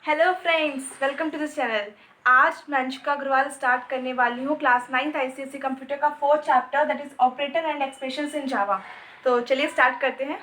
Hello friends, welcome to this channel. आज मैं Anshika Agarwal start करने वाली हूँ क्लास 9th आईसीएसई कंप्यूटर का 4th chapter that is operator and expressions in Java. तो चलिए स्टार्ट करते हैं।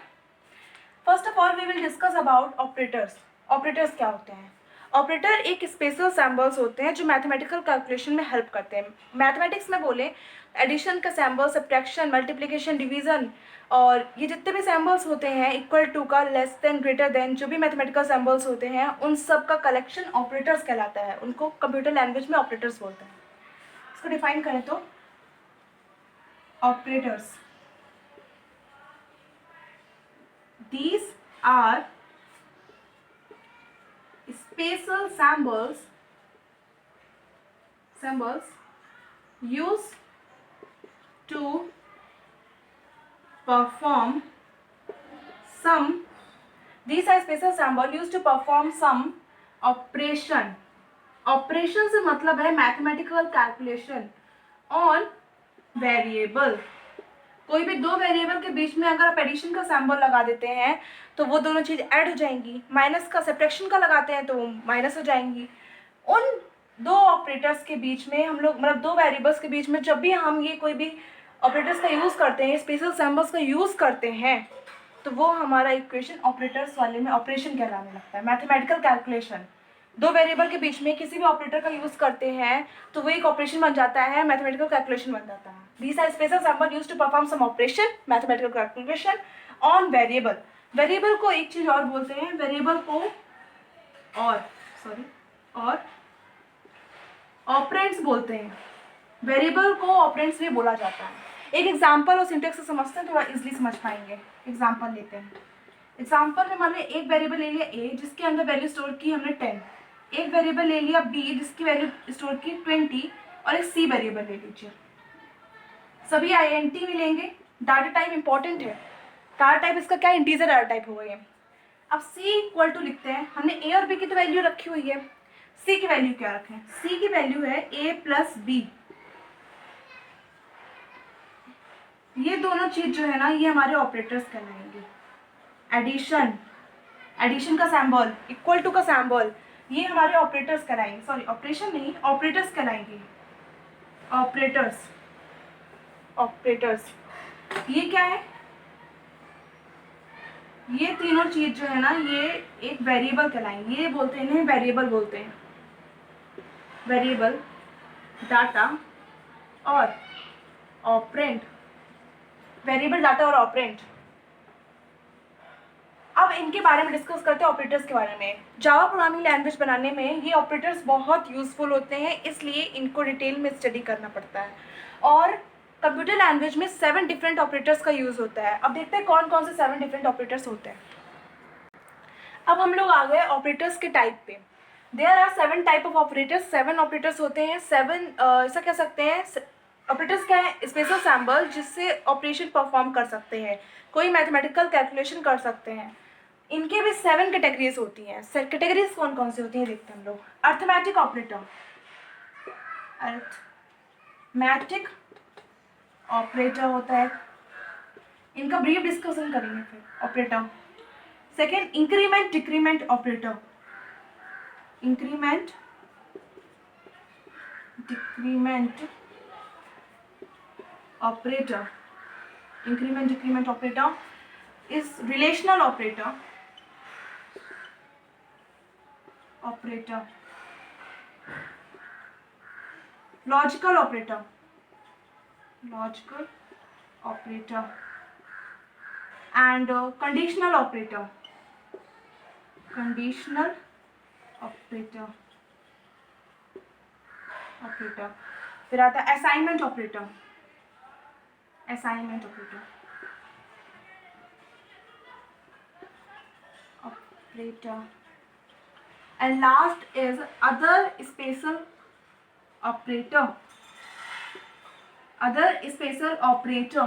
First of all we will discuss about operators. Operators क्या होते हैं? ऑपरेटर एक स्पेशल सिंबल्स होते हैं जो मैथमेटिकल कैलकुलेशन में हेल्प करते हैं। मैथमेटिक्स में बोले एडिशन का सिंबल, सब्ट्रैक्शन, मल्टीप्लिकेशन, डिवीजन और ये जितने भी सिंबल्स होते हैं, इक्वल टू का, लेस देन, ग्रेटर देन, जो भी मैथमेटिकल सिंबल्स होते हैं उन सब का कलेक्शन ऑपरेटर्स कहलाता है। उनको कंप्यूटर लैंग्वेज में ऑपरेटर्स बोलते हैं। इसको डिफाइन करें तो operators, these are special symbols used to perform some these are special symbol used to perform some operation। Operation से मतलब है मैथमेटिकल कैलकुलेशन ऑन वेरिएबल। कोई भी दो वेरिएबल के बीच में अगर आप एडिशन का सिंबल लगा देते हैं तो वो दोनों चीज ऐड हो जाएंगी। माइनस का, सब्ट्रैक्शन का लगाते हैं तो वो माइनस हो जाएंगी। उन दो ऑपरेटर्स के बीच में हम लोग, मतलब दो वेरिएबल्स के बीच में जब भी हम ये कोई भी ऑपरेटर्स का यूज करते हैं, स्पेशल सिंबल्स का यूज करते हैं, तो वो हमारा इक्वेशन ऑपरेटर्स वाले में ऑपरेशन कहलाने लगता है। मैथमेटिकल कैलकुलेशन, दो वेरिएबल के बीच में किसी भी ऑपरेटर का यूज करते हैं तो वो एक ऑपरेशन बन जाता है, मैथमेटिकल कैलकुलेशन बन जाता है। These are special symbol used to perform some operation, mathematical calculation on variable। Variable को एक चीज और बोलते हैं, वेरिएबल को और ऑपरेंड्स बोलते हैं। वेरिएबल को ऑपरेंड्स भी बोला जाता है। एक एग्जांपल और सिंटेक्स से समझते हैं, थोड़ा इजीली समझ पाएंगे। एग्जांपल लेते हैं। एग्जांपल में मान लिया एक वेरिएबल ले लिया ए जिसके अंदर वैल्यू स्टोर की हमने 10, एक वेरिएबल ले लिया बी जिसकी वैल्यू स्टोर की 20 और एक सी वेरिएबल ले लीजिए। सभी आईएनटी मिलेंगे। डाटा टाइप इंपॉर्टेंट है। डाटा टाइप इसका क्या, इंटीजर डाटा टाइप होगा ये। अब सी इक्वल टू लिखते हैं, हमने ए और बी की तो वैल्यू रखी हुई है। सी की वैल्यू क्या रखें? सी की वैल्यू है ए प्लस बी। ये दोनों चीज जो है ना, ये हमारे ऑपरेटर्स कहलाएंगे। एडिशन, एडिशन का सैम्बल, इक्वल टू का सैम्बल, ये हमारे ऑपरेटर्स कहलाएंगे। सॉरी, ऑपरेशन नहीं, ऑपरेटर्स कहलाएंगे। ऑपरेटर्स, ऑपरेटर्स ये क्या है? ये तीनों चीज जो है ना, ये एक वेरिएबल कहलाएंगे। ये बोलते हैं, इन्हें वेरिएबल बोलते हैं। वेरिएबल, डाटा और ऑपरेंड। वेरिएबल, डाटा और ऑपरेंड। अब इनके बारे में डिस्कस करते हैं, ऑपरेटर्स के बारे में। जावा प्रोग्रामिंग लैंग्वेज बनाने में ये ऑपरेटर्स बहुत यूजफुल होते हैं, इसलिए इनको डिटेल में स्टडी करना पड़ता है। और कंप्यूटर लैंग्वेज में 7 डिफरेंट ऑपरेटर्स का यूज होता है। अब देखते हैं कौन कौन से 7 डिफरेंट ऑपरेटर्स होते हैं। अब हम लोग आ गए ऑपरेटर्स के टाइप पे। There are 7 type of operators. 7 operators होते हैं। 7 ऐसा कह सकते हैं, ऑपरेटर्स क्या है? स्पेशल सिंबल जिससे ऑपरेशन परफॉर्म कर सकते हैं, कोई मैथमेटिकल कैलकुलेशन कर सकते हैं। इनके भी 7 कैटेगरीज होती हैं। कैटेगरीज कौन कौन सी होती हैं देखते हैं हम लोग। अर्थमेटिक ऑपरेटर, अर्थमेटिक ऑपरेटर होता है, इनका ब्रीफ डिस्कशन करेंगे फिर। Operator second, increment decrement operator, increment decrement operator, increment decrement operator is relational operator, operator logical operator, logical operator and conditional operator, conditional operator, operator फिर आता है assignment operator, assignment operator, operator and last is other special operator, other special operator।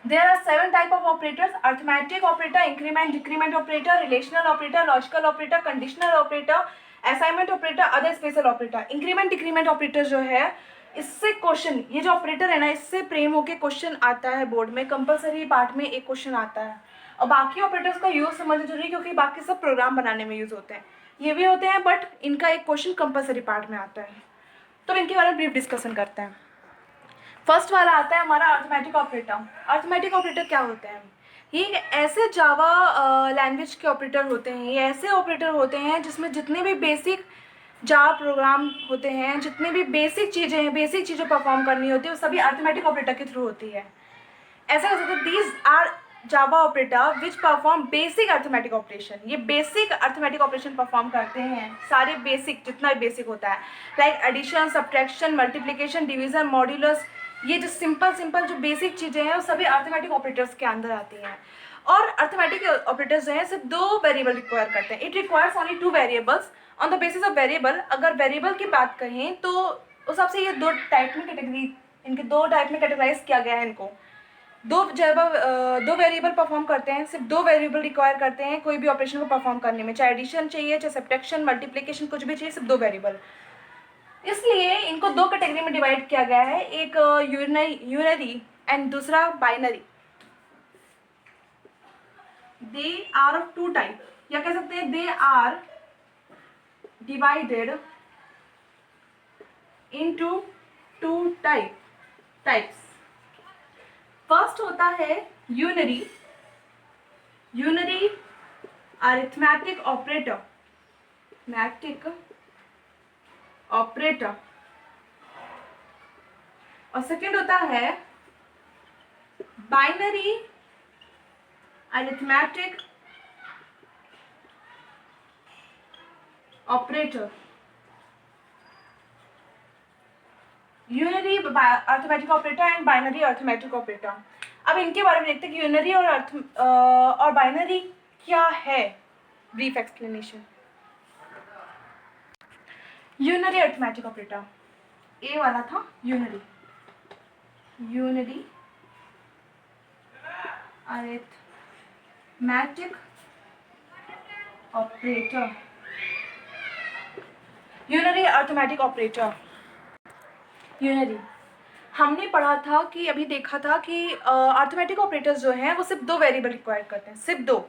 There are 7 type of operators: arithmetic operator, increment decrement operator, relational operator, logical operator, conditional operator, assignment operator, other special operator। increment decrement operator जो है, इससे question, ये जो operator है ना, इससे प्रेम होके question आता है बोर्ड में, कंपलसरी पार्ट में एक क्वेश्चन आता है। और बाकी ऑपरेटर्स का यूज समझना जरूरी है क्योंकि बाकी सब प्रोग्राम बनाने में यूज होते हैं, ये भी होते हैं, बट इनका एक क्वेश्चन कंपलसरी पार्ट में आता है। तो इनके बारे में ब्रीफ डिस्कशन करते हैं। फर्स्ट वाला आता है हमारा अर्थमेटिक ऑपरेटर। अर्थमेटिक ऑपरेटर क्या होते हैं? ये ऐसे जावा लैंग्वेज के ऑपरेटर होते हैं, ये ऐसे ऑपरेटर होते हैं जिसमें जितने भी बेसिक जावा प्रोग्राम होते हैं, जितने भी बेसिक चीज़ें हैं, बेसिक चीज़ें परफॉर्म करनी होती है, वो सभी अर्थमेटिक ऑपरेटर के थ्रू होती है। ऐसा कर सकते हैं, these are Java operator which perform basic arithmetic operation. ये बेसिक अर्थमेटिक ऑपरेशन परफॉर्म करते हैं, सारे बेसिक, जितना भी बेसिक होता है, like addition, subtraction, multiplication, division, modulus, ये जो सिंपल जो बेसिक चीज़ें हैं वो सभी अर्थमेटिक ऑपरेटर्स के अंदर आती हैं। और अर्थमेटिक ऑपरेटर्स जो हैं सिर्फ 2 वेरिएबल रिक्वायर करते हैं। It requires only 2 variables on the basis of variable. अगर वेरिएबल की बात कहें तो उस हिसाब से ये 2 टाइप में कैटेगरी, इनके 2 टाइप में कैटेगराइज किया गया है इनको। 2 वेरिएबल परफॉर्म करते हैं, सिर्फ 2 वेरिएबल रिक्वायर करते हैं कोई भी ऑपरेशन को परफॉर्म करने में, चाहे एडिशन चाहिए, चाहे सब्ट्रैक्शन, मल्टीप्लिकेशन, कुछ भी चाहिए, सिर्फ 2 वेरिएबल। इसलिए इनको 2 कैटेगरी में डिवाइड किया गया है, एक यूनरी एंड दूसरा binary. They are of 2 type, या कह सकते हैं they are divided into 2 types. First होता है यूनरी अरिथमेटिक ऑपरेटर, और सेकंड होता है binary arithmetic operator. Unary arithmetic operator and binary arithmetic operator. अब इनके बारे में देखते हैं कि यूनरी और बाइनरी क्या है। Brief explanation. Unary arithmetic operator, ए वाला था unary arithmetic operator. Unary arithmetic operator, unary हमने पढ़ा था कि अभी देखा था कि अरिथमेटिक ऑपरेटर्स जो हैं वो सिर्फ 2 वेरिएबल रिक्वायर करते हैं, सिर्फ 2।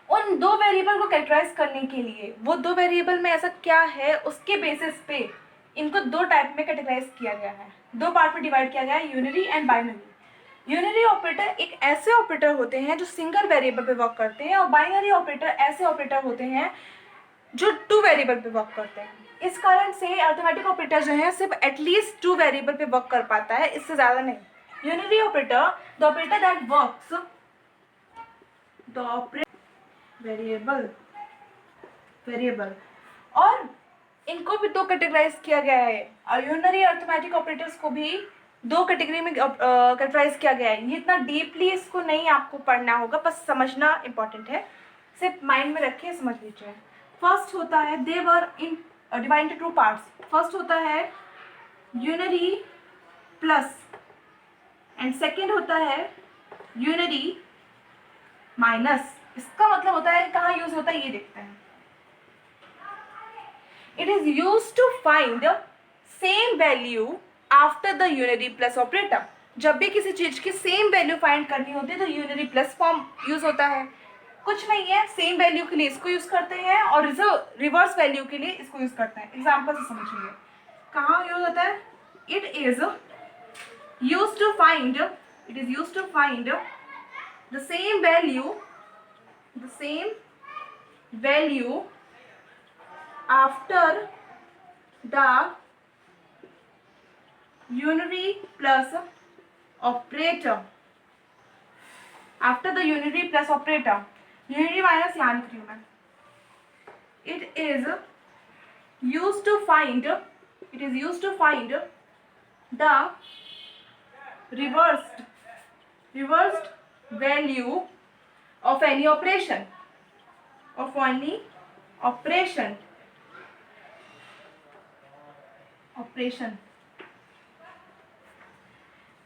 उन 2 वेरिएबल को कैरेक्टराइज करने के लिए वो 2 वेरिएबल में ऐसा क्या है, उसके बेसिस पे इनको 2 टाइप में कैटेगराइज किया गया है, 2 पार्ट में डिवाइड किया गया है, unary and binary. Unary operator एक ऐसे ऑपरेटर होते हैं जो सिंगल वेरिएबल पे वर्क करते हैं, और बाइनरी ऑपरेटर ऐसे ऑपरेटर होते हैं जो 2 वेरिएबल पे वर्क करते हैं। इस कारण से अरिथमेटिक ऑपरेटर जो है सिर्फ एटलीस्ट 2 वेरिएबल पे वर्क कर पाता है, इससे ज़्यादा नहीं। Unary operator, the operator that works the variable, और इनको भी 2 कैटेगराइज किया गया है, और यूनरी अरिथमेटिक ऑपरेटर्स को भी 2 कैटेगरी में कैटेगराइज किया गया है। ये इतना डीपली इसको नहीं आपको पढ़ना होगा, बस समझना इंपॉर्टेंट है, सिर्फ माइंड में रखिए, समझ लीजिए। फर्स्ट होता है they were in divide into 2 parts. First होता है यूनरी प्लस, एंड सेकेंड होता है यूनरी माइनस। इसका मतलब होता है कहाँ यूज होता है ये देखते हैं। It is use to find same value after the unary plus operator. जब भी किसी चीज की सेम वैल्यू फाइंड करनी होती है तो यूनरी प्लस फॉर्म यूज होता है। कुछ नहीं है, सेम वैल्यू के लिए इसको यूज करते हैं और रिवर्स वैल्यू के लिए इसको यूज करते हैं। एग्जाम्पल से समझिए कहाँ यूज होता है। It is use to find the same value after the unary plus operator. After the unary plus operator, unary minus यहाँ लिख रही हूँ मैं। It is use to find the reversed value of any operation,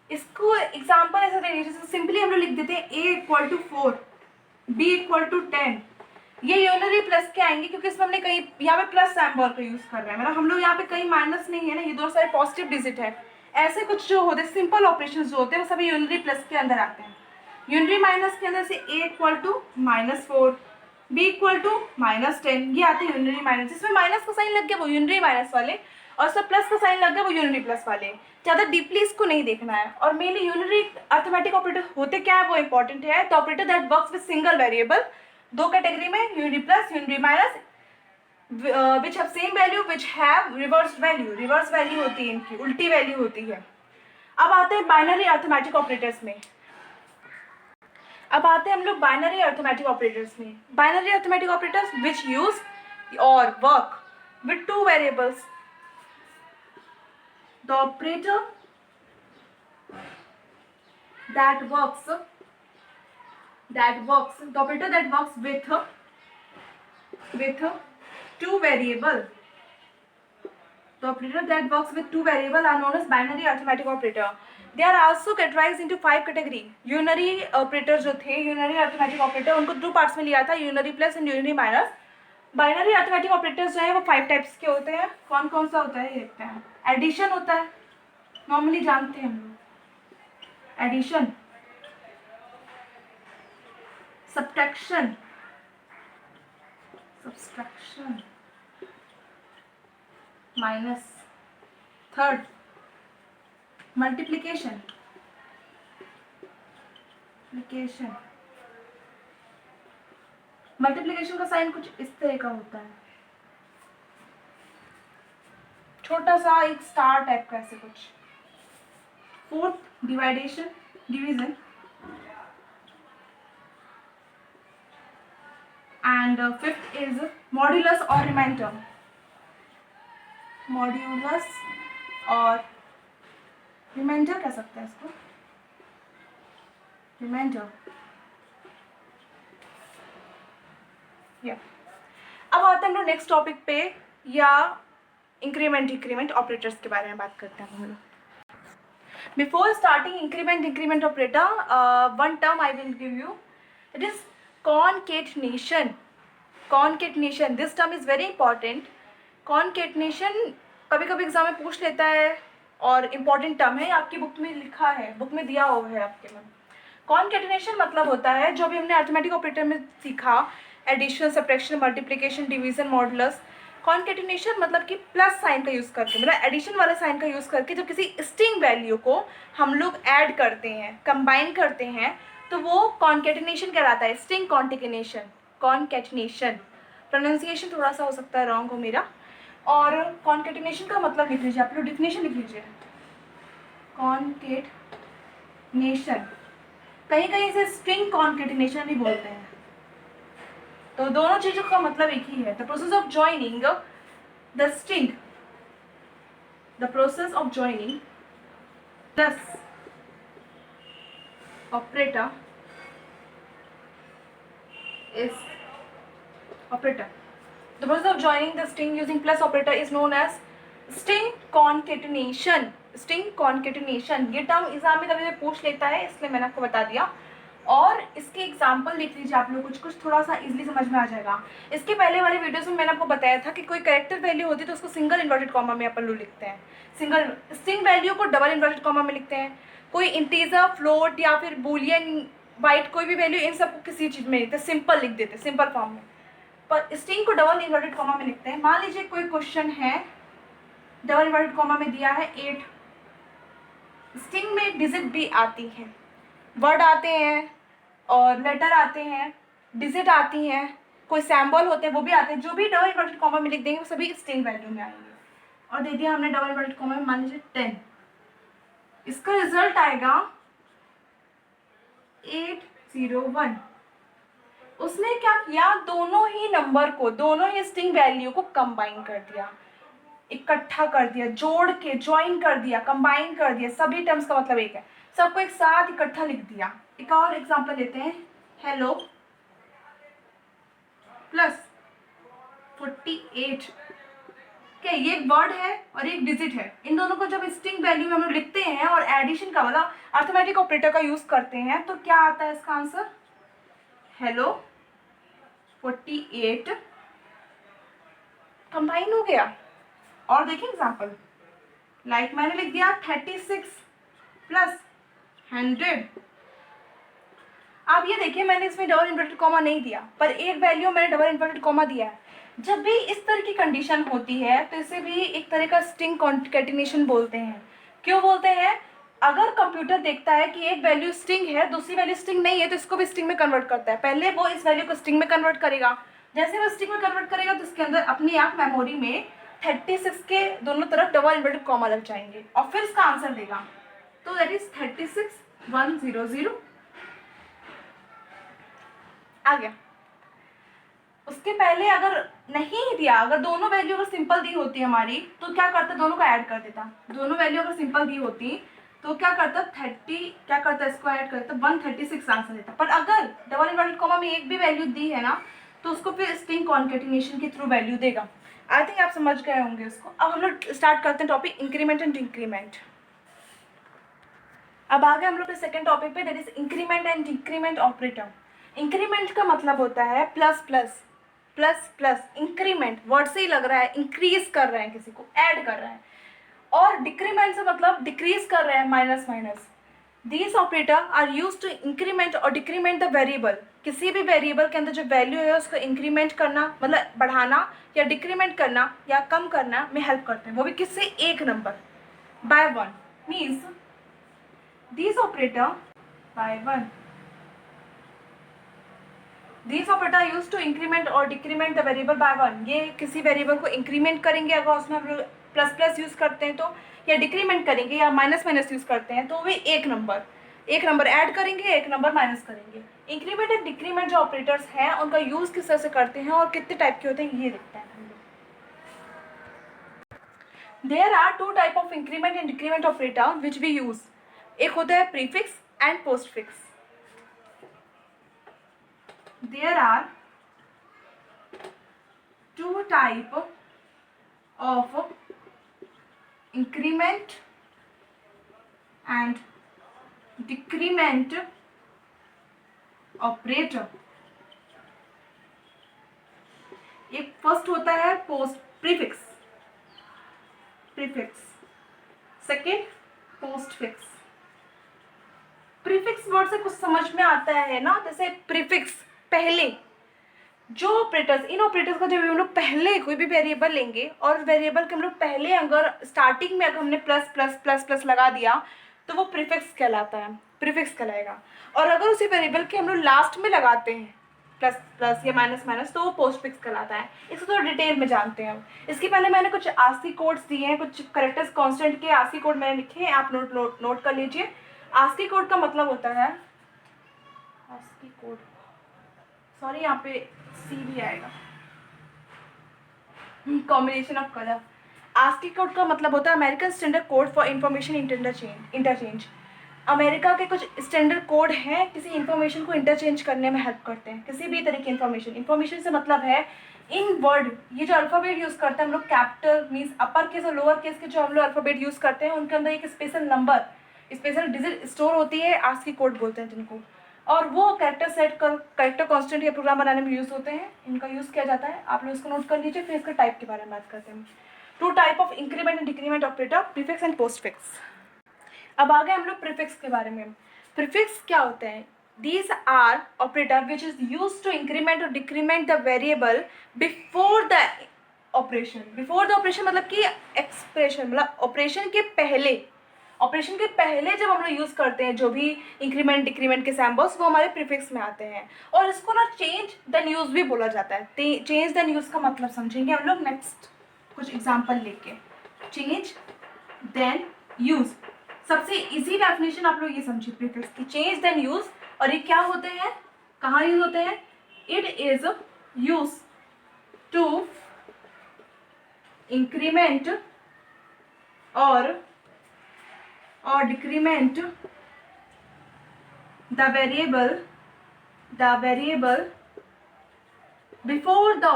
इसको example ऐसा देंगे जैसे simply हम लोग लिख देते हैं a equal to 4, b equal to 10। ये यूनरी प्लस के आएंगे क्योंकि इसमें हमने कहीं यहाँ पे प्लस सिंबल का यूज कर रहे हैं, मतलब हम लोग यहाँ पे कहीं माइनस नहीं है ना, ये दोनों सारे पॉजिटिव डिजिट है, ऐसे कुछ जो होते हैं सिंपल ऑपरेशन जो होते हैं वो सभी यूनरी प्लस के अंदर आते हैं। यूनरी माइनस के अंदर से a equal to -4, b equal to -10, ये आते हैं यूनरी माइनस। जिसमें माइनस का साइन लग गया वो यूनरी माइनस वाले, और सब प्लस का साइन लग गया वो यूनरी प्लस वाले। ज़्यादा डीपली इसको नहीं देखना है। और मेनली यूनरी अर्थमेटिक ऑपरेटर होते क्या है वो इंपॉर्टेंट है। तो operator that works with single variable, दो कैटेगरी में, unary plus unary minus, which have same value which have reverse value. Reverse value होती है इनकी, उल्टी वैल्यू होती है। अब आते हैं बाइनरी अर्थमेटिक ऑपरेटर्स में। अब आते हैं हम लोग बाइनरी अर्थमेटिक ऑपरेटर्स में। Binary arithmetic operators which use और work with two variables. The operator that works the operator that works with two variable, the operator that works with two variable are known as binary arithmetic operator. They are also categorized into 5 category. Unary operator जो थे, unary arithmetic operator, उनको 2 parts में लिया था, unary plus and unary minus. Binary arithmetic operators जो है वो 5 types के होते हैं। कौन कौन सा होता है ये देखते हैं। एडिशन होता है, नॉर्मली जानते हैं हम लोग addition. subtraction, minus, third multiplication, multiplication का साइन कुछ इस तरह का होता है, छोटा सा एक स्टार टाइप का ऐसे कुछ। Fourth division, and fifth is modulus or remainder. Modulus और रिमाइंडर कह सकते हैं इसको, रिमाइंडर। या अब आते हैं हम लोग नेक्स्ट टॉपिक पे, या इंक्रीमेंट डिक्रीमेंट ऑपरेटर्स के बारे में बात करते हैं हम लोग। Before starting increment operator, one term I will give you, it is concatenation. This term is very important. Concatenation कभी कभी एग्जाम में पूछ लेता है और इम्पॉर्टेंट टर्म है, आपकी बुक में लिखा है, बुक में दिया हुआ है आपके में। कॉन्केटिनेशन मतलब होता है जो भी हमने अर्थमेटिक ऑपरेटर में सीखा, addition, subtraction, multiplication, division, modulus. Concatenation मतलब कि प्लस साइन का यूज़ करके, मतलब एडिशन वाले साइन का यूज़ करके जब किसी स्ट्रिंग वैल्यू को हम लोग ऐड करते हैं, कंबाइन करते हैं, तो वो कॉन्केटिनेशन कहलाता है। स्ट्रिंग कॉन्केटिनेशन, प्रोनाउंसिएशन थोड़ा सा हो सकता है रॉन्ग हो मेरा। और कॉन्केटिनेशन का मतलब लिख लीजिए, आप लोग डिफिनेशन लिख लीजिए। कॉन्केटिनेशन, कहीं कहीं इसे स्ट्रिंग कॉन्केटिनेशन भी बोलते हैं, तो दोनों चीज़ों का मतलब एक ही है। The process of joining the string, the process of joining plus operator is operator. The process of joining the string using plus operator is known as string concatenation. String concatenation ये टर्म एग्जाम में कभी भी पूछ लेता है, इसलिए मैंने आपको बता दिया। और इसके एग्जाम्पल लिख लीजिए आप लोग, कुछ थोड़ा सा इजीली समझ में आ जाएगा। इसके पहले वाले वीडियोस में मैंने आपको बताया था कि कोई कैरेक्टर वैल्यू होती है तो उसको सिंगल इन्वर्टेड कॉमा में अपन लोग लिखते हैं, सिंगल स्ट्रिंग वैल्यू को डबल इन्वर्टेड कॉमा में लिखते हैं। कोई इंटीजर, फ्लोट या फिर बूलियन, बाइट, कोई भी वैल्यू, इन सबको किसी चीज़ में लिखते हैं, सिंपल लिख देते हैं, सिंपल फॉर्म में। पर स्ट्रिंग को डबल इन्वर्टेड कॉमा में लिखते हैं। मान लीजिए कोई क्वेश्चन है, डबल इन्वर्टेड कॉमा में दिया है 8, स्ट्रिंग में डिजिट भी आती हैं, वर्ड आते हैं और लेटर आते हैं, डिजिट आती हैं, कोई सैम्बल होते हैं वो भी आते हैं। जो भी डबल इन्वर्टेड कॉमा में लिख देंगे वो सभी स्ट्रिंग वैल्यू में आएंगे। और दे दिया हमने डबल इन्वर्टेड कॉमा में, मान लीजिए 10, इसका रिजल्ट आएगा 801। उसने क्या किया, दोनों ही नंबर को, दोनों ही स्ट्रिंग वैल्यू को कंबाइन कर दिया, इकट्ठा कर दिया, जोड़ के ज्वाइन कर दिया, कंबाइन कर दिया। सभी टर्म्स का मतलब एक है, सबको एक साथ इकट्ठा लिख दिया। एक और एग्जांपल लेते हैं, हेलो प्लस 48। क्या ये एक वर्ड है और एक डिजिट है, इन दोनों को जब स्ट्रिंग वैल्यू में हम लोग लिखते हैं और एडिशन का मतलब अर्थमेटिक ऑपरेटर का यूज करते हैं तो क्या आता है इसका आंसर, हेलो 48 कंबाइन हो गया। और देखिए एग्जांपल, लाइक मैंने लिख दिया 36 प्लस 100। आप ये देखिए मैंने इसमें डबल इन्वर्टेड कॉमा नहीं दिया, पर एक वैल्यू मैंने डबल इन्वर्टेड कॉमा दिया है। जब भी इस तरह की कंडीशन होती है तो इसे भी एक तरह का स्ट्रिंग कॉन्केटिनेशन बोलते हैं। क्यों बोलते हैं? अगर कंप्यूटर देखता है कि एक वैल्यू स्ट्रिंग है, दूसरी वैल्यू स्ट्रिंग नहीं है, तो इसको भी स्ट्रिंग में कन्वर्ट करता है। पहले वो इस वैल्यू को स्ट्रिंग में कन्वर्ट करेगा, जैसे वो स्ट्रिंग में कन्वर्ट करेगा तो इसके अंदर अपने आप मेमोरी में 36 के दोनों तरफ डबल इन्वर्टेड कॉमा लग जाएंगे और फिर इसका आंसर देगा। तो दैट इज 36100 आ गया। उसके पहले अगर नहीं दिया, अगर दोनों वैल्यू अगर सिंपल दी होती हमारी तो क्या करता, दोनों को ऐड कर देता। दोनों वैल्यू अगर सिंपल दी होती तो क्या करता, 30 क्या करता, इसको ऐड करता, 136 आंसर देता। पर अगर डबल इन्वर्टेड कॉमा में एक भी वैल्यू दी है ना तो उसको फिर स्ट्रिंग कॉन्केटिनेशन के थ्रू वैल्यू देगा। आई थिंक आप समझ गए होंगे उसको। अब हम लोग स्टार्ट करते हैं टॉपिक इंक्रीमेंट एंड डिक्रीमेंट। अब आगे हम लोग के सेकंड टॉपिक पे, that is increment and decrement operator. Increment का मतलब होता है plus plus plus plus. Increment word से ही लग रहा है इंक्रीज कर रहे हैं, किसी को ऐड कर रहे हैं। और डिक्रीमेंट से मतलब डिक्रीज कर रहे हैं, minus minus. These operator are use to increment और डिक्रीमेंट द वेरिएबल। किसी भी वेरिएबल के अंदर जो वैल्यू है उसको इंक्रीमेंट करना मतलब बढ़ाना या डिक्रीमेंट करना या कम करना में हेल्प करते हैं, वो भी किससे, एक number, by one. Means these operator by 1, these operator are used to increment or decrement the variable by 1। ये किसी वेरिएबल को इंक्रीमेंट करेंगे अगर उसमें हम लोग प्लस प्लस यूज करते हैं तो, या डिक्रीमेंट करेंगे या माइनस माइनस यूज करते हैं तो वे एक नंबर ऐड करेंगे, एक नंबर माइनस करेंगे। इंक्रीमेंट एंड डिक्रीमेंट जो ऑपरेटर्स हैं उनका यूज किस तरह से करते हैं और कितने टाइप के होते हैं ये देखते हैं हम लोग। There are two type of increment and decrement operator which we use. एक होता है prefix and postfix. There are two type of increment and decrement operator। एक फर्स्ट होता है prefix, second postfix. Prefix word से कुछ समझ में आता है ना, जैसे प्रीफिक्स पहले जो ऑपरेटर्स, इन ऑपरेटर्स का जब हम लोग पहले कोई भी वेरिएबल लेंगे और वेरिएबल के हम लोग पहले अगर स्टार्टिंग में अगर हमने प्लस प्लस प्लस प्लस लगा दिया तो वो प्रीफिक्स कहलाता है, प्रीफिक्स कहलाएगा। और अगर उसी वेरिएबल के हम लोग लास्ट में लगाते हैं प्लस प्लस या माइनस माइनस तो वो पोस्टफिक्स कहलाता है। इसको थोड़ा डिटेल में जानते हैं। इसके पहले मैंने कुछ आस्की कोड्स दिए हैं, कुछ करेक्टर्स कांस्टेंट के आस्की कोड मैंने लिखे हैं, आप नोट कर लीजिए। आस्की कोड का मतलब होता है, आस्की कोड, सॉरी यहाँ पे सी भी आएगा, combination of colour. ASCII code का मतलब होता है American standard code for information interchange. America के कुछ स्टैंडर्ड कोड हैं, किसी इंफॉर्मेशन को इंटरचेंज करने में हेल्प करते हैं, किसी भी तरह की इंफॉर्मेशन से मतलब है इन वर्ड। ये जो अल्फ़ाबेट यूज़ करते हैं हम लोग, कैपिटल मीन्स अपर केस और लोअर केस के जो हम लोग अल्फ़ाबेट यूज़ करते हैं उनके अंदर एक special number, special digit store होती है, आस्की कोड बोलते हैं जिनको। और वो कैरेक्टर सेट कर, कैरेक्टर कांस्टेंट या प्रोग्राम बनाने में यूज़ होते हैं, इनका यूज़ किया जाता है। आप लोग इसको नोट कर लीजिए। फिर इसके टाइप के बारे में बात करते हैं। Two type of increment and decrement operator, prefix and postfix. अब आ गए हम लोग प्रीफिक्स के बारे में। प्रीफिक्स क्या होते हैं? These are operator which is used to increment or decrement the variable before the operation। before the operation मतलब कि एक्सप्रेशन, मतलब ऑपरेशन के पहले, ऑपरेशन के पहले जब हम लोग यूज़ करते हैं जो भी इंक्रीमेंट डिक्रीमेंट के सैम्बल्स, वो हमारे प्रीफिक्स में आते हैं। और इसको ना चेंज देन यूज भी बोला जाता है। चेंज देन यूज का मतलब समझेंगे हम लोग नेक्स्ट कुछ एग्जाम्पल लेके। चेंज देन यूज, सबसे इजी डेफिनेशन आप लोग ये समझिए प्रीफिक्स की, चेंज देन यूज। और ये क्या होते हैं, कहाँ यूज होते हैं? It is use to increment और decrement the variable before the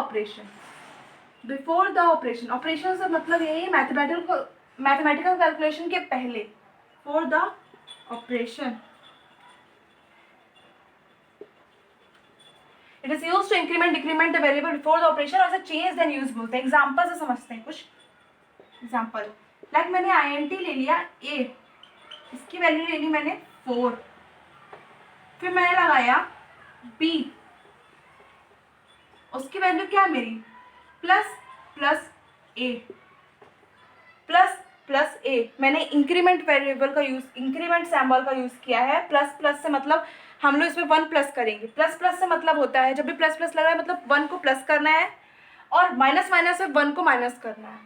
operation। Operation से मतलब यही है मैथमेटिकल कैलकुलेशन के पहले, for the operation। It is used to increment decrement the variable before the operation और इसे change then use बोलते हैं। एग्जाम्पल से समझते हैं कुछ एग्जाम्पल। लाइक मैंने INT ले लिया A, इसकी वैल्यू ले ली मैंने 4, फिर मैंने लगाया B, उसकी वैल्यू क्या है मेरी plus plus A, plus plus A। मैंने इंक्रीमेंट वेरिएबल का यूज, इंक्रीमेंट सिंबल का यूज किया है। प्लस प्लस से मतलब हम लोग इसमें 1 प्लस करेंगे। प्लस प्लस से मतलब होता है जब भी प्लस प्लस लगा है मतलब 1 को प्लस करना है और माइनस माइनस से 1 को माइनस करना है।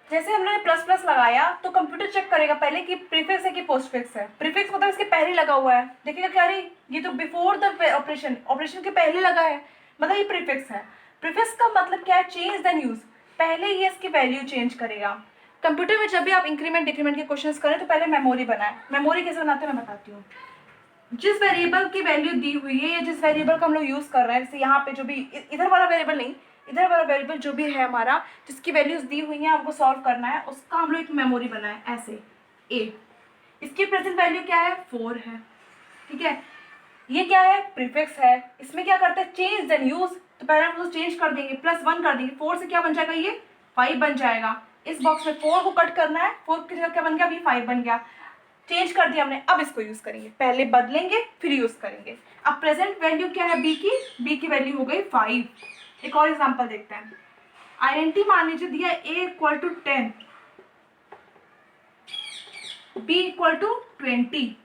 जैसे हम लोग ने प्लस प्लस लगाया तो कंप्यूटर चेक करेगा पहले कि प्रीफिक्स है कि पोस्टफिक्स है। प्रीफिक्स मतलब इसके पहले लगा हुआ है, देखिएगा क्या अरे ये तो बिफोर द ऑपरेशन, ऑपरेशन के पहले लगा है, मतलब ये प्रीफिक्स है। प्रीफिक्स का मतलब क्या है, चेंज देन यूज, पहले ये इसकी वैल्यू चेंज करेगा। कंप्यूटर में जब भी आप इंक्रीमेंट डिक्रीमेंट के क्वेश्चंस करें तो पहले मेमोरी बनाए। मेमोरी कैसे बनाते हैं मैं बताती हूँ। जिस वेरिएबल की वैल्यू दी हुई है या जिस वेरिएबल का हम लोग यूज कर रहे हैं, जैसे यहाँ पे जो भी इधर वाला वेरिएबल नहीं, इधर वाला वेरिएबल जो भी है हमारा, जिसकी वैल्यूज दी हुई है हमको सॉल्व करना है, उसका हम लोग एक मेमोरी बनाए ऐसे A। इसकी प्रेजेंट वैल्यू क्या है 4 है, ठीक है। ये क्या है प्रीफिक्स है। इसमें क्या करते हैं चेंज देन यूज, तो पहले हम लोग चेंज कर देंगे, +1 कर देंगे, 4 से क्या बन जाएगा ये 5 बन जाएगा। इस बॉक्स में 4 को कट करना है, 4 की जगह क्या बन गया अभी 5 बन गया, चेंज कर दिया हमने। अब इसको यूज करेंगे, पहले बदलेंगे फिर यूज करेंगे। अब प्रेजेंट वैल्यू क्या है B की वैल्यू हो गई 5। एक और एग्जांपल देखते हैं। INT मान लीजिए दिया A = 10, B = 20,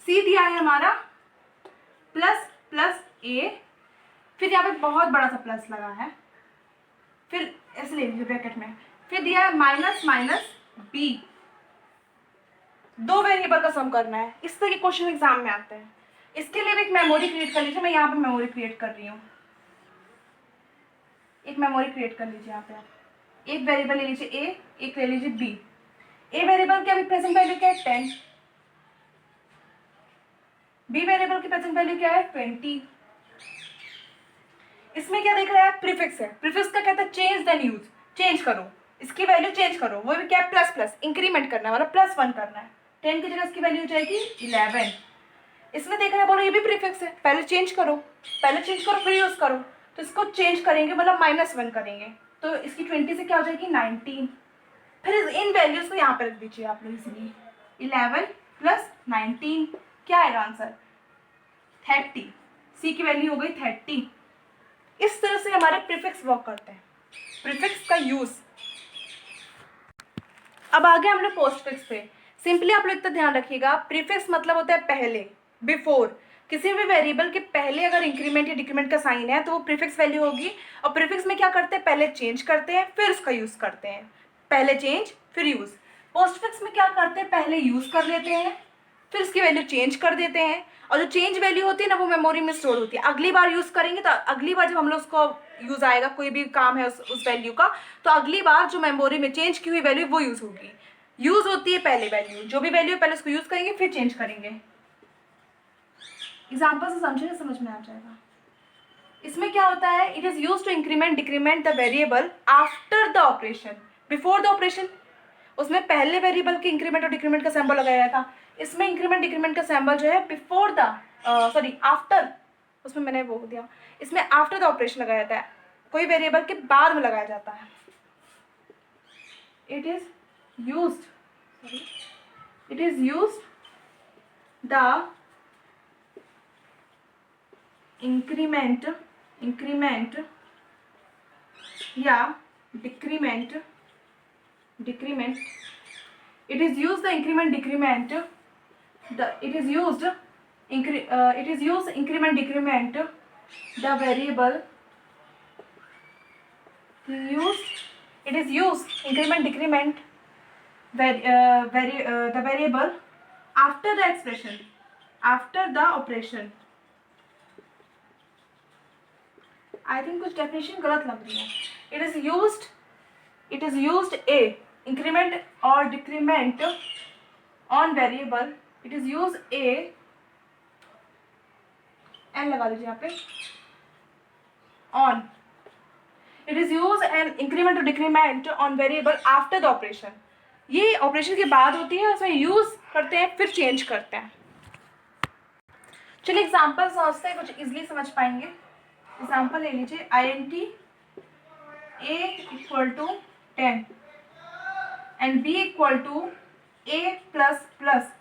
C दिया है हमारा प्लस प्लस A, फिर यहाँ पे बहुत बड़ा सा प्लस लगा है, फिर ऐसे ले लीजिए ब्रैकेट में, फिर दिया है माइनस माइनस B। दो वेरिएबल का सम करना है, इस तरह के क्वेश्चन एग्जाम में आते हैं। इसके लिए भी एक मेमोरी क्रिएट कर लीजिए। मैं यहाँ पे मेमोरी क्रिएट कर रही हूँ, एक मेमोरी क्रिएट कर लीजिए। यहाँ पे आप एक वेरिएबल ले लीजिए A, एक ले लीजिए B। A वेरिएबल की अभी प्रेजेंट वैल्यू क्या है 10, B वेरिएबल की प्रेजेंट वैल्यू क्या है 20। इसमें क्या देख रहा है प्रीफिक्स है। प्रीफिक्स का कहता है चेंज देन यूज, चेंज करो, इसकी वैल्यू चेंज करो। वो भी क्या है प्लस प्लस, इंक्रीमेंट करना है, मतलब +1 करना है। 10 की जगह इसकी वैल्यू हो जाएगी 11। इसमें देख रहे हैं बोलो ये भी प्रीफिक्स है, पहले चेंज करो, पहले चेंज करो फिर यूज करो। तो इसको चेंज करेंगे मतलब -1 करेंगे, तो इसकी 20 से क्या हो जाएगी 19। फिर इन वैल्यूज को यहाँ पे रख दीजिए आप लोग इसलिए 11 + 19 क्या आएगा आंसर 30। सी की वैल्यू हो गई 30। इस तरह से हमारे प्रीफिक्स वर्क करते हैं, प्रीफिक्स का यूज। अब आगे हम लोग पोस्टफिक्स पे। सिंपली आप लोग इतना ध्यान रखिएगा, प्रीफिक्स मतलब होता है पहले, बिफोर। किसी भी वेरिएबल के पहले अगर इंक्रीमेंट या डिक्रीमेंट का साइन है तो वो प्रीफिक्स वैल्यू होगी। और प्रीफिक्स में क्या करते हैं पहले चेंज करते हैं फिर उसका यूज करते हैं, पहले चेंज फिर यूज। पोस्टफिक्स में क्या करते हैं पहले यूज कर लेते हैं फिर उसकी वैल्यू चेंज कर देते हैं, और जो चेंज वैल्यू होती है ना वो मेमोरी में स्टोर होती है। अगली बार यूज करेंगे तो अगली बार जब हम लोग उसको यूज आएगा, कोई भी काम है उस वैल्यू का, तो अगली बार जो मेमोरी में चेंज की हुई वैल्यू वो यूज होगी। यूज होती है पहले वैल्यू, जो भी वैल्यू पहले उसको यूज करेंगे फिर चेंज करेंगे। एग्जाम्पल से समझेंगे समझ में आ जाएगा। इसमें क्या होता है it is use to increment decrement the variable after the operation, before the operation. उसमें पहले वेरिएबल के इंक्रीमेंट और डिक्रीमेंट का सैंबल लगाया था, इसमें इंक्रीमेंट डिक्रीमेंट का सैंबल जो है बिफोर द सॉरी आफ्टर, उसमें मैंने वो दिया, इसमें आफ्टर द ऑपरेशन लगाया जाता है, कोई वेरिएबल के बाद में लगाया जाता है। It is used the increment या decrement it is used the increment decrement it is used increment decrement the variable it is used increment decrement the variable after the expression, after the operation। I think कुछ definition गलत लग रही है। it is used a increment or decrement on variable, it is used a n लगा लीजिए यहाँ पे on, it is used an increment or decrement on variable after the operation। ये ऑपरेशन के बाद होती है, उसमें यूज करते हैं फिर चेंज करते हैं। चलिए एग्जाम्पल समझते हैं, कुछ इजिली समझ पाएंगे। एग्जाम्पल ले लीजिए INT A = 10, and B equal to A plus plus.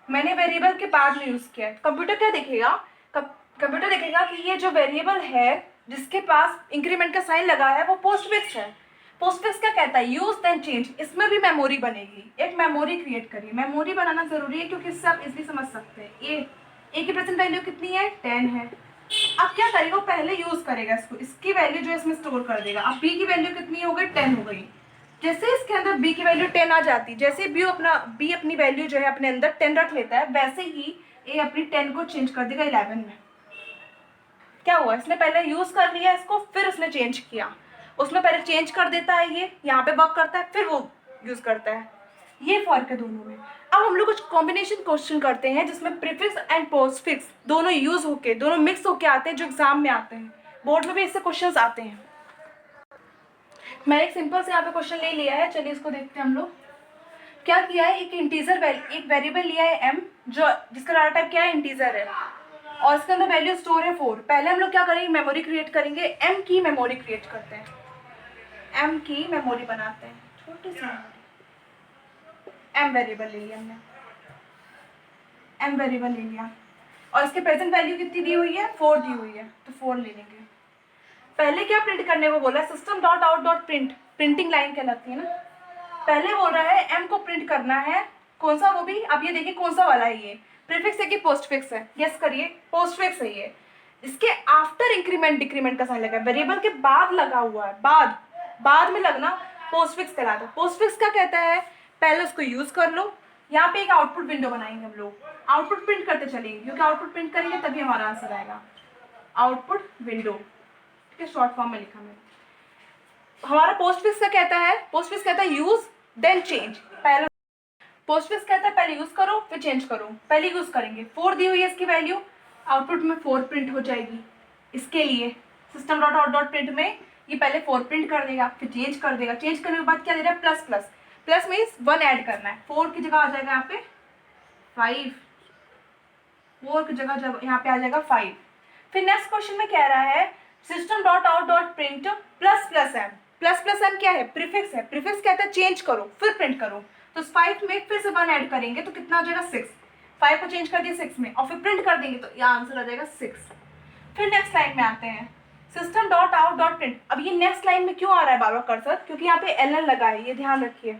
मैंने वेरिएबल के बाद में यूज किया है। कंप्यूटर क्या देखेगा, कंप्यूटर देखेगा कि ये जो वेरिएबल है जिसके पास इंक्रीमेंट का साइन लगा है वो पोस्टफिक्स है। पोस्टफिक्स क्या कहता है, यूज देन चेंज। इसमें भी मेमोरी बनेगी, एक मेमोरी क्रिएट करिए। मेमोरी बनाना जरूरी है क्योंकि इससे आप इजली समझ सकते हैं। ए की प्रेजेंट वैल्यू कितनी है, 10 है। अब क्या करेगा, वो पहले यूज करेगा इसको, इसकी वैल्यू जो है इसमें स्टोर कर देगा। अब बी की वैल्यू कितनी हो गई, 10 हो गई। जैसे इसके अंदर बी की वैल्यू 10 आ जाती, जैसे बी अपनी वैल्यू जो है अपने अंदर 10 रख लेता है, वैसे ही ए अपनी 10 को चेंज कर देगा 11 में। क्या हुआ, इसने पहले यूज कर लिया इसको, फिर उसने चेंज किया। उसमें पहले चेंज कर देता है, ये यहाँ पे वर्क करता है, फिर वो यूज करता है। ये फर्क है दोनों में। अब हम लोग कुछ कॉम्बिनेशन क्वेश्चन करते हैं जिसमें प्रीफिक्स एंड पोस्टफिक्स दोनों यूज होके, दोनों मिक्स होके आते हैं, जो एग्जाम में आते हैं। बोर्ड में भी इससे क्वेश्चंस आते हैं। मैंने एक सिंपल से यहाँ पे क्वेश्चन ले लिया है, चलिए इसको देखते हैं हम लोग। क्या किया है, एक इंटीजर एक वेरिएबल लिया है m, जो जिसका डाटा टाइप क्या है, इंटीजर है, और इसके अंदर वैल्यू स्टोर है 4। पहले हम लोग क्या करेंगे, मेमोरी क्रिएट करेंगे, m की मेमोरी क्रिएट करते हैं, m की मेमोरी बनाते हैं, छोटी सी m वेरिएबल ले लिया हमने, m वेरिएबल ले लिया, और इसके प्रेजेंट वैल्यू कितनी दी हुई है, 4 दी हुई है, तो 4 ले लेंगे। पहले क्या प्रिंट करने को बोला, system dot out dot print, printing line कहलाती है ना। पहले बोल रहा है m को प्रिंट करना है, कौन सा, वो भी अब ये देखिए कौन सा वाला है, ये प्रीफिक्स है कि पोस्टफिक्स है, गेस करिए, पोस्टफिक्स है ये। इसके आफ्टर इंक्रीमेंट डिक्रीमेंट का साइन लगा है, वेरिएबल के बाद लगा हुआ है, बाद में लगना पोस्टफिक्स कहलाता है। पोस्टफिक्स क्या कहता है, पहले उसको यूज कर लो। यहाँ पे एक आउटपुट विंडो बनाएंगे हम लोग, आउटपुट प्रिंट करते चलेंगे, क्योंकि आउटपुट प्रिंट करेंगे तभी हमारा आंसर आएगा। आउटपुट विंडो, ठीक है, शॉर्ट फॉर्म में लिखा मैंने। हमारा पोस्टफिक्स क्या कहता है, पोस्टफिक्स कहता है यूज देन चेंज। पहले पोस्टफिक्स कहता है पहले यूज करो फिर चेंज करो। पहले यूज करेंगे, 4 दी हुई है इसकी वैल्यू, आउटपुट में 4 प्रिंट हो जाएगी। इसके लिए system dot out dot print में ये पहले 4 प्रिंट कर देगा, फिर चेंज कर देगा। चेंज करने के बाद क्या दे रहा है, plus plus, plus means 1 add करना है। 4 की जगह आ जाएगा यहाँ पे 5, 4 की जगह जब यहाँ पे आ जाएगा 5। फिर नेक्स्ट क्वेश्चन में कह रहा है system dot out dot print plus plus M. Plus plus M क्या है, प्रीफिक्स है। प्रीफिक्स कहता है चेंज करो फिर प्रिंट करो, तो 5 में फिर से 1 ऐड करेंगे तो कितना आ जाएगा 6। 5 को चेंज कर दिया 6 में, और फिर प्रिंट कर देंगे तो यह आंसर आ जाएगा 6। फिर नेक्स्ट लाइन में आते हैं, system dot out dot print. अब ये नेक्स्ट लाइन में क्यों आ रहा है बार बार कर्सर, क्योंकि यहाँ पे एल लगा है, ये ध्यान रखिए।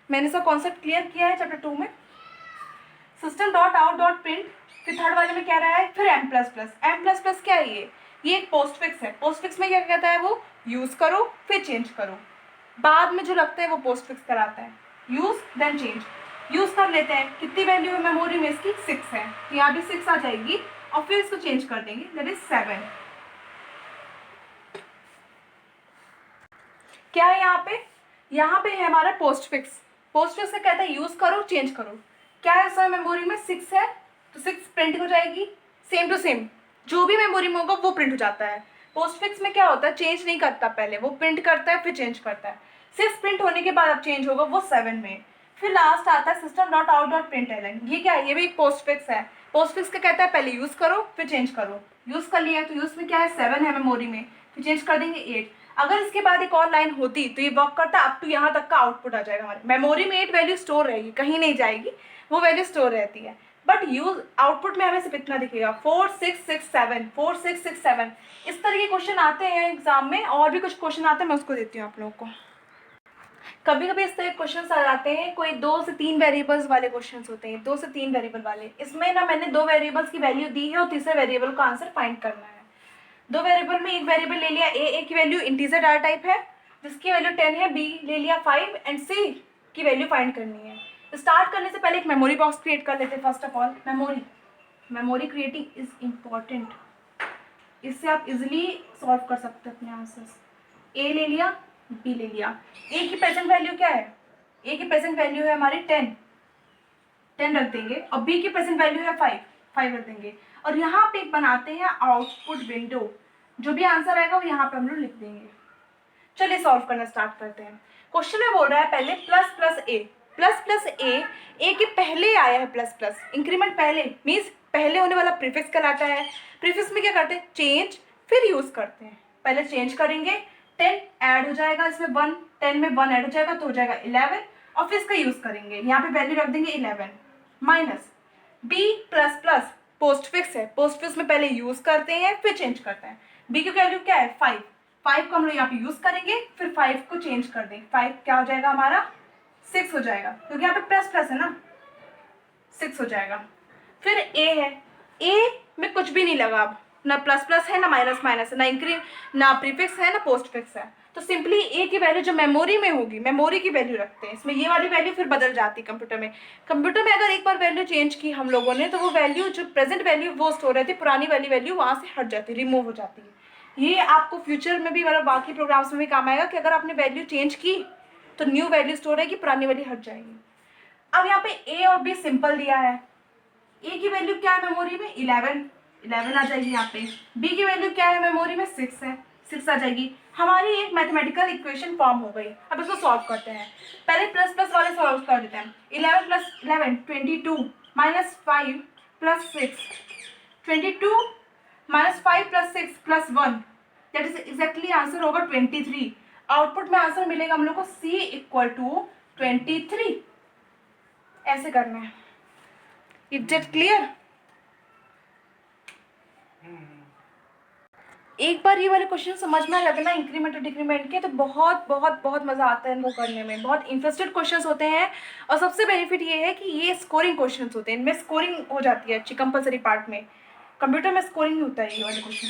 मैंने इसका कॉन्सेप्ट क्लियर किया है चैप्टर 2 में। System dot out dot print, फिर थर्ड वाले में कह रहा है फिर M plus plus. M plus plus क्या है, ये एक पोस्टफिक्स है। पोस्टफिक्स में क्या कहता है, वो यूज करो फिर चेंज करो, बाद में जो लगता है वो पोस्टफिक्स कराता है। यूज देन चेंज, यूज कर लेते हैं, कितनी वैल्यू है मेमोरी में इसकी, 6 है, तो यहाँ भी 6 आ जाएगी, और फिर इसको चेंज कर देंगे, दैट इज 7। क्या है यहाँ पे है हमारा पोस्टफिक्स। पोस्टफिक्स से कहता है यूज करो चेंज करो। क्या है उसमें मेमोरी में, 6 है, तो 6 प्रिंट हो जाएगी, सेम टू सेम जो भी मेमोरी में होगा वो प्रिंट हो जाता है। पोस्टफिक्स में क्या होता है, चेंज नहीं करता, पहले वो प्रिंट करता है फिर चेंज करता है। 6 प्रिंट होने के बाद अब चेंज होगा वो 7 में। फिर लास्ट आता है system dot out dot print L N. ये क्या है, ये भी एक पोस्टफिक्स है। पोस्टफिक्स का कहता है पहले यूज करो फिर चेंज करो। यूज कर लिया तो यूज में क्या है, 7 है मेमोरी में, फिर चेंज कर देंगे 8। अगर इसके बाद एक और लाइन होती तो ये वर्क करता, अप टू यहाँ तक का आउटपुट आ जाएगा हमारे मेमोरी में। 8 वैल्यू स्टोर रहेगी, कहीं नहीं जाएगी, वो वैल्यू स्टोर रहती है। बट यूज आउटपुट में हमें सिर्फ इतना दिखेगा, 4 6 6 7, 4 6 6 7। इस तरह के क्वेश्चन आते हैं एग्जाम में, और भी कुछ क्वेश्चन आते हैं, मैं उसको देती हूँ आप लोगों को। कभी कभी इस तरह के क्वेश्चन आ जाते हैं, कोई 2 से 3 वेरिएबल्स वाले क्वेश्चन होते हैं, 2 से 3 वेरिएबल वाले। इसमें ना मैंने 2 वेरिएबल्स की वैल्यू दी है और तीसरे वेरिएबल का आंसर फाइंड करना है। 2 वेरिएबल में एक वेरिएबल ले लिया ए की वैल्यू इंटीजर डाटा टाइप है जिसकी वैल्यू 10 है, बी ले लिया 5, एंड सी की वैल्यू फाइंड करनी है। स्टार्ट करने से पहले एक मेमोरी बॉक्स क्रिएट कर लेते हैं। First of all memory creating is important, इससे आप इजिली सॉल्व कर सकते हैं अपने आंसर्स। ए ले लिया, बी ले लिया। ए की प्रेजेंट वैल्यू क्या है, ए की प्रेजेंट वैल्यू है हमारी 10 रख देंगे, और बी की प्रेजेंट वैल्यू है 5 रख देंगे। और यहाँ पे बनाते हैं आउटपुट विंडो, जो भी आंसर आएगा वो यहाँ पे हम लोग लिख देंगे। चलिए सॉल्व करना स्टार्ट करते हैं। क्वेश्चन में बोल रहा है पहले प्लस प्लस ए के पहले आया है प्लस प्लस, इंक्रीमेंट पहले मीन्स पहले होने वाला प्रीफिक्स कहलाता है। प्रीफिक्स में क्या करते हैं, चेंज फिर यूज करते हैं। पहले चेंज करेंगे 10 ऐड हो जाएगा इसमें 1, 10 में 1 ऐड हो जाएगा तो हो जाएगा 11, और फिर इसका यूज करेंगे, यहाँ पे वैल्यू रख देंगे 11 minus B plus plus postfix है, पोस्ट फिक्स में पहले यूज करते हैं फिर चेंज करते हैं। बी की वैल्यू क्या है 5, 5 को हम लोग यहाँ पे यूज करेंगे फिर 5 को चेंज कर देंगे, 5 क्या हो जाएगा हमारा 6 हो जाएगा, क्योंकि यहाँ पे प्लस प्लस है ना, 6 हो जाएगा। फिर ए है, ए में कुछ भी नहीं लगा, अब ना प्लस प्लस है ना माइनस माइनस है, ना इंक्री ना प्रीफिक्स है ना पोस्ट फिक्स है, तो सिंपली ए की वैल्यू जो मेमोरी में होगी, मेमोरी की वैल्यू रखते हैं इसमें, ये वाली वैल्यू फिर बदल जाती है कंप्यूटर में। कंप्यूटर में अगर एक बार वैल्यू चेंज की हम लोगों ने तो वो वैल्यू जो प्रेजेंट वैल्यू वो स्टोर रहती है, पुरानी वाली वैल्यू वहाँ से हट जाती है, रिमूव हो जाती है। ये आपको फ्यूचर में भी मतलब बाकी प्रोग्राम्स में भी काम आएगा कि अगर आपने वैल्यू चेंज की तो न्यू वैल्यू स्टोर रहेगी, पुरानी वाली हट जाएगी। अब यहाँ पे ए और बी सिंपल दिया है, ए की वैल्यू क्या है मेमोरी में 11 आ जाएगी यहाँ पे, बी की वैल्यू क्या है मेमोरी में 6 है, 6 आ जाएगी। हमारी एक मैथमेटिकल इक्वेशन फॉर्म हो गई। अब इसको सॉल्व करते हैं, पहले प्लस प्लस वाले सॉल्व कर देते हैं। 11 plus 11 22 minus 5 plus 6, 22 minus 5 plus 6 plus 1, that is exactly answer होगा 23। आउटपुट में आंसर मिलेगा हम लोग को C इक्वल टू 23। ऐसे करना है। Is it clear? एक बार ये वाले क्वेश्चन समझ में आ जाते हैं ना इंक्रीमेंट और डिक्रीमेंट के, तो बहुत बहुत बहुत मजा आता है इनको करने में, बहुत इंटरेस्टेड क्वेश्चंस होते हैं। और सबसे बेनिफिट ये है कि ये स्कोरिंग क्वेश्चंस होते हैं, इनमें स्कोरिंग हो जाती है अच्छी, कंपलसरी पार्ट में। कंप्यूटर में स्कोरिंग होता है ये वाले क्वेश्चन।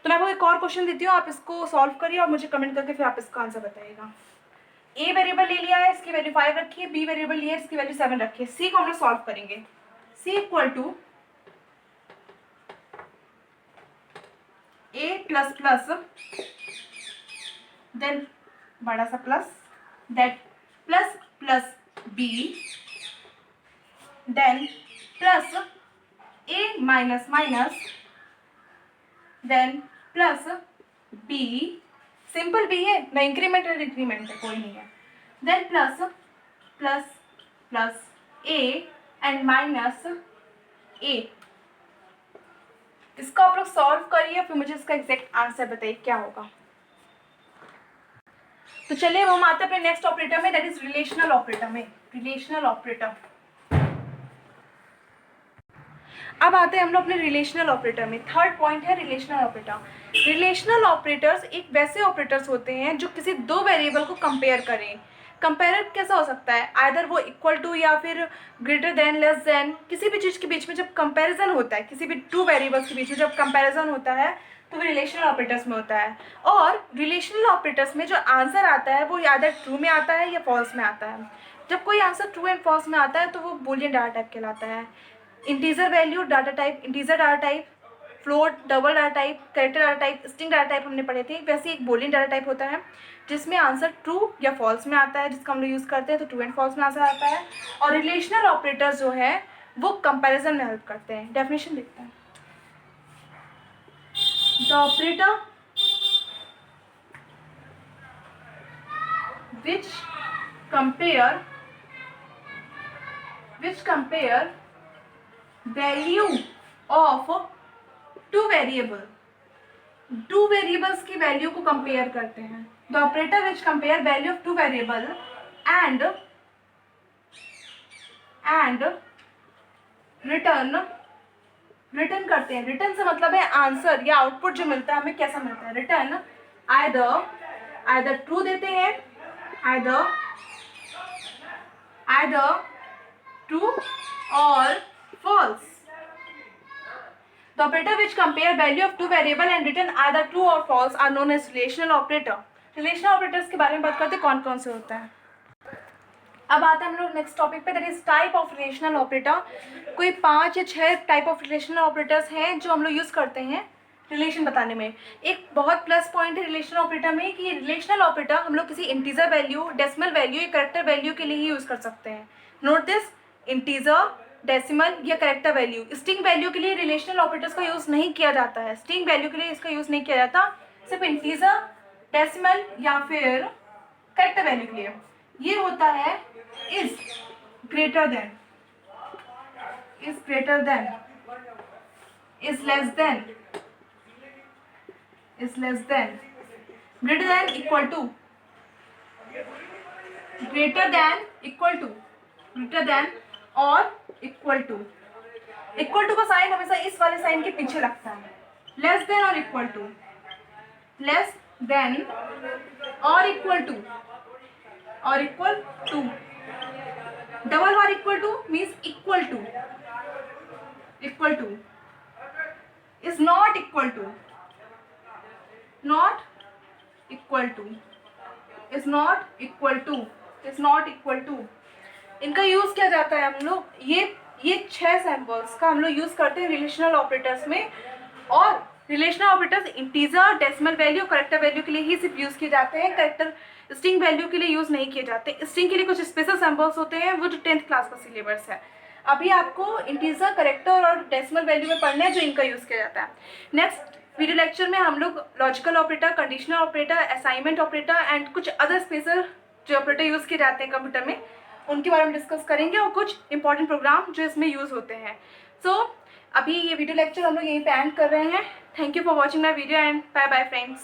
तो मैं आपको एक और क्वेश्चन देती हूँ, आप इसको सॉल्व करिए और मुझे कमेंट करके फिर आप इसका आंसर बताइएगा। ए वेरिएबल ले लिया है, इसकी वैल्यू 5 रखी है, बी वेरिएबल लिया है, इसकी वैल्यू 7 रखी है, सी को हम लोग सॉल्व करेंगे। C equal to A plus plus then बड़ा सा plus, that plus plus B then plus A minus minus then plus B, simple B है ना, इंक्रीमेंट और डिक्रीमेंट है, कोई नहीं है, then plus plus plus A and minus A. इसको आप लोग सॉल्व करिए फिर मुझे इसका एग्जैक्ट आंसर बताइए क्या होगा। तो चलिए हम आते हैं अपने नेक्स्ट ऑपरेटर में, दैट इज रिलेशनल ऑपरेटर में। रिलेशनल ऑपरेटर, अब आते हैं हम लोग अपने रिलेशनल ऑपरेटर में। थर्ड पॉइंट है रिलेशनल ऑपरेटर। रिलेशनल ऑपरेटर्स एक वैसे ऑपरेटर्स होते हैं जो किसी दो वेरिएबल को कंपेयर करें। कंपेयर कैसा हो सकता है, आइदर वो इक्वल टू या फिर ग्रेटर देन, लेस देन, किसी भी चीज़ के बीच में जब कंपैरिजन होता है, किसी भी टू वेरिएबल्स के बीच में जब कंपैरिजन होता है तो वो रिलेशनल ऑपरेटर्स में होता है। और रिलेशनल ऑपरेटर्स में जो आंसर आता है वो आइदर ट्रू में आता है या फॉल्स में आता है। जब कोई आंसर ट्रू एंड फॉल्स में आता है तो वो बूलियन डाटा टाइप कहलाता है। Integer value data type, integer data type, float, double data type, character data type, string data type हमने पढ़े थे। वैसे एक बूलियन डाटा टाइप होता है जिसमें आंसर ट्रू या फॉल्स में आता है, जिसका हम लोग यूज़ करते हैं तो ट्रू एंड फॉल्स में आंसर आता है। और रिलेशनल ऑपरेटर्स जो है वो कंपैरिजन में हेल्प करते हैं। डेफिनेशन देखते हैं। The operator which compare value of two variables की वैल्यू को कंपेयर करते हैं। The operator which compare value of two variable and return करते हैं। रिटर्न से मतलब है आंसर या आउटपुट जो मिलता है हमें कैसा मिलता है। रिटर्न आइदर ट्रू देते हैं, आइदर ट्रू और false. The operator which compare value of two variable and return either true or false are known as relational operator. Relational operators के बारे में बात करते हैं कौन कौन से होता है। अब आते हैं हम लोग नेक्स्ट टॉपिक पे, that is type of relational operator. कोई 5 या 6 टाइप ऑफ रिलेशनल ऑपरेटर्स हैं जो हम लोग यूज़ करते हैं रिलेशन बताने में। एक बहुत प्लस पॉइंट है रिलेशनल ऑपरेटर में कि रिलेशनल ऑपरेटर हम लोग किसी इंटीजर वैल्यू, डेसिमल वैल्यू या कैरेक्टर वैल्यू के लिए ही यूज़ कर सकते हैं। नोट दिस, इंटीजर, डेसिमल या कैरेक्टर वैल्यू। स्ट्रिंग वैल्यू के लिए रिलेशनल ऑपरेटर्स का यूज़ नहीं किया जाता है। स्ट्रिंग वैल्यू के लिए इसका यूज़ नहीं किया जाता, सिर्फ इंटीजर, डेसिमल या फिर कैरेक्टर वैल्यू के लिए। ये होता है is greater than, is greater than, is less than, is less than, greater than equal to, greater than equal to, greater than और इक्वल टू। इक्वल टू का साइन हमेशा इस वाले साइन के पीछे लगता है। लेस देन और इक्वल टू, लेस देन और इक्वल टू, और इक्वल टू। डबल बार equal to means equal to, equal to is not equal to, not equal to, is not equal to, is not equal to. इनका use किया जाता है हम लोग, ये 6 सैम्पल्स का हम लोग यूज करते हैं रिलेशनल ऑपरेटर्स में। और relational operators integer, decimal value, character value के लिए ही सिर्फ यूज किए जाते हैं। करेक्टर स्ट्रिंग वैल्यू के लिए यूज नहीं किए जाते। स्ट्रिंग के लिए कुछ स्पेशल सैम्पल्स होते हैं, वो जो 10th क्लास का सिलेबस है। अभी आपको इंटीजर, करेक्टर और डेसिमल वैल्यू में पढ़ना है, जो इनका यूज किया जाता है। नेक्स्ट वीडियो लेक्चर में हम लोग logical operator, conditional operator, assignment operator and कुछ अदर स्पेशल जो ऑपरेटर यूज किए जाते हैं कंप्यूटर में, उनके बारे में डिस्कस करेंगे, और कुछ इंपॉर्टेंट प्रोग्राम जो इसमें यूज होते हैं। सो अभी ये वीडियो लेक्चर हम लोग यहीं पे एंड कर रहे हैं। Thank you for watching my video and bye bye friends.